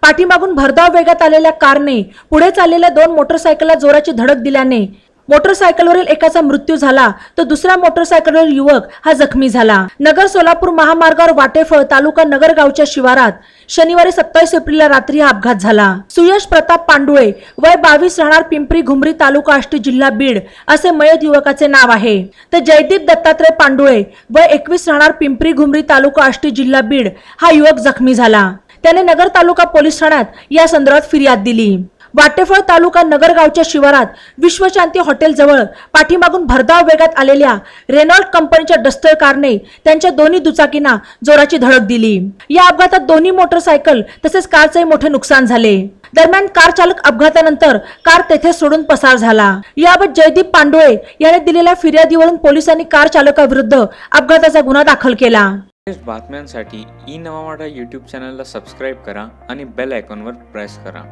पाठीमागून भरधाव वेगात आलेल्या कारने पुढे चाललेल्या दोन मोटरसायकलला जोराची धडक दिल्याने मोटरसायकलवरील एकाचा मृत्यू झाला तर दुसऱ्या मोटरसायकलवरील युवक हा जखमी झाला। नगर सोलापूर महामार्गावर वाटेफळ तालुका नगर गावच्या शिवारात शनिवारी 27 एप्रिलला रात्री हा अपघात झाला। सुयश प्रताप पांडुळे वय 22 राहणार पिंपरी घुमरी तालुका आष्टी जिल्हा बीड असे मयत युवकाचे नाव आहे। तर जयदीप दत्तात्रय पांडुळे वय 21 राहणार पिंपरी घुमरी तालुका आष्टी जिल्हा बीड हा युवक जखमी झाला। त्याने नगर तालुका पोलीस ठाण्यात या संदर्भात फिर्याद दिली। वाटेफळ तालुका नगर गावच्या शिवारात विश्वशांती हॉटेल जवळ पाठीमागून भरधाव वेगात आलेल्या रेनॉल्ट कंपनीच्या डस्टर कारने त्यांच्या दोन्ही दुचाकींना जोराची धडक दिली। या अपघातात दोन्ही मोटरसायकल तसेच कारचे मोठे नुकसान झाले। दरम्यान कार चालक अपघातानंतर कार तेथे सोडून पसार झाला। याबाबत जयदीप पांडुळे याने दिलेल्या फिर्यादीवरून पोलिसांनी कार चालकाविरुद्ध अपघाताचा गुन्हा दाखल केला। बातम्यांसाठी ई नवा मराठा YouTube चॅनलला सबस्क्राइब करा आणि बेल आयकॉनवर प्रेस करा।